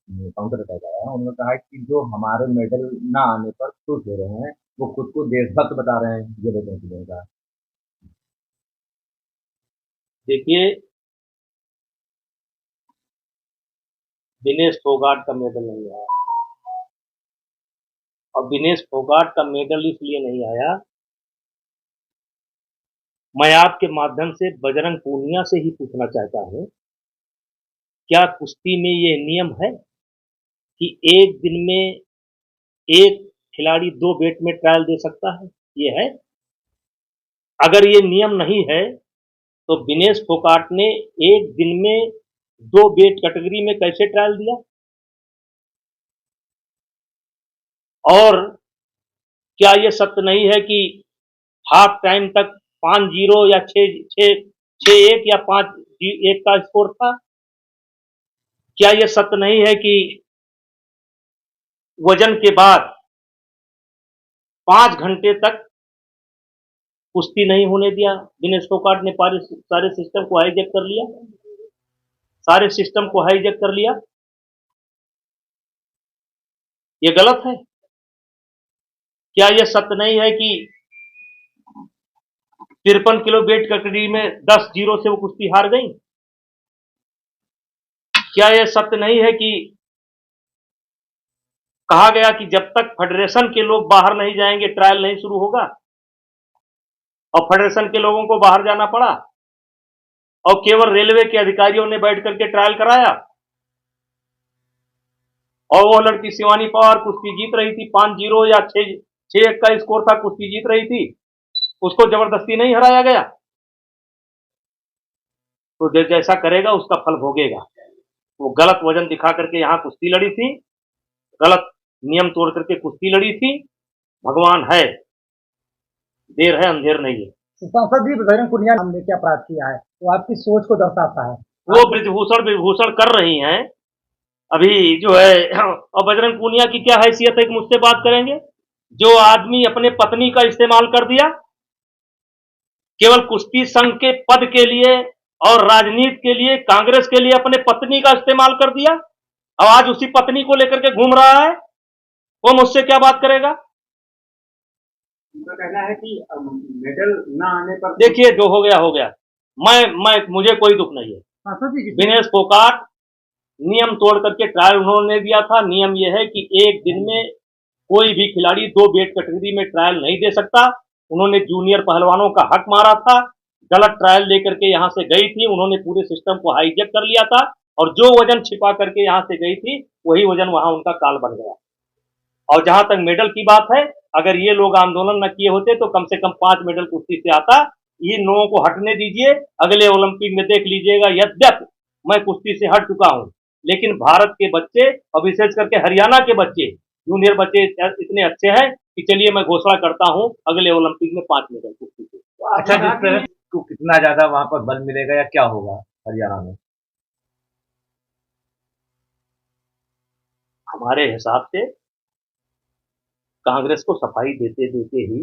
Counter attack आया, उन्होंने कहा है कि जो हमारे मेडल ना आने पर खुश हो रहे हैं, वो खुद को देशभक्त बता रहे हैं। ये देखने को मिल रहा है। देखिए, विनेश फोगाट का मेडल नहीं आया, और विनेश फोगाट का मेडल इसलिए नहीं आया। मैं आपके माध्यम से बजरंग पूनिया से ही पूछना चाहता हूं, क्या कुश्ती में ये नियम है कि एक दिन में एक खिलाड़ी दो बेट में ट्रायल दे सकता है? ये है? अगर ये नियम नहीं है तो विनेश फोगाट ने एक दिन में दो वेट कैटेगरी में कैसे ट्रायल दिया? और क्या ये सत्य नहीं है कि हाफ टाइम तक 5-0 या 6-1 या 5-1 का स्कोर था? क्या ये सत्य नहीं है कि वजन के बाद 5 घंटे तक कुश्ती नहीं होने दिया? विनेश फोगाट ने सारे सिस्टम को हाईजैक कर लिया, सारे सिस्टम को हाईजैक कर लिया। ये गलत है। क्या ये सत्य नहीं है कि 53 किलो वेट कैटेगरी में 10-0 से वो कुश्ती हार गई? क्या यह सत्य नहीं है कि कहा गया कि जब तक फेडरेशन के लोग बाहर नहीं जाएंगे ट्रायल नहीं शुरू होगा, और फेडरेशन के लोगों को बाहर जाना पड़ा और केवल रेलवे के अधिकारियों ने बैठ करके ट्रायल कराया, और वो लड़की शिवानी पवार कुश्ती जीत रही थी, 5-0 या 6-1 का स्कोर था, कुश्ती जीत रही थी, उसको जबरदस्ती नहीं हराया गया। तो जैसा करेगा उसका फल भोगेगा। वो गलत वजन दिखा करके यहाँ कुश्ती लड़ी थी, गलत नियम तोड़ करके कुश्ती लड़ी थी। भगवान है, देर है अंधेर नहीं है। सांसद जी बजरंग पुनिया नाम लेके अपराध किया है, वो आपकी सोच को दर्शाता है। वो ब्रिजभूषण विभूषण कर रही हैं अभी जो है। और बजरंग पूनिया की क्या हैसियत है कि मुझसे बात करेंगे? जो आदमी अपने पत्नी का इस्तेमाल कर दिया केवल कुश्ती संघ के पद के लिए और राजनीति के लिए, कांग्रेस के लिए अपने पत्नी का इस्तेमाल कर दिया, और आज उसी पत्नी को लेकर के घूम रहा है, वो मुझसे क्या बात करेगा? उनका कहना है कि मेडल ना आने पर देखिए, जो हो गया हो गया। मैं मुझे कोई दुख नहीं है। सांसद जी विनेश फोगाट नियम तोड़ करके ट्रायल उन्होंने दिया था। नियम यह है कि एक दिन में कोई भी खिलाड़ी दो वेट कैटेगरी में ट्रायल नहीं दे सकता। उन्होंने जूनियर पहलवानों का हक मारा था, गलत ट्रायल लेकर के यहाँ से गई थी, उन्होंने पूरे सिस्टम को हाईजैक कर लिया था, और जो वजन छिपा करके यहाँ से गई थी वही वजन वहां उनका काल बन गया। और जहां तक मेडल की बात है, अगर ये लोग आंदोलन न किए होते तो कम से कम 5 मेडल कुश्ती से आता। इन लोगों को हटने दीजिए, अगले ओलंपिक में देख लीजिएगा। यद्यप मैं कुश्ती से हट चुका हूं, लेकिन भारत के बच्चे और विशेष करके हरियाणा के बच्चे, जूनियर बच्चे इतने अच्छे हैं कि चलिए मैं घोषणा करता हूं अगले ओलंपिक में 5 मेडल कुश्ती से। अच्छा, जिस तरह को कितना ज्यादा वहां पर बल मिलेगा या क्या होगा हरियाणा में? हमारे हिसाब से कांग्रेस को सफाई देते देते ही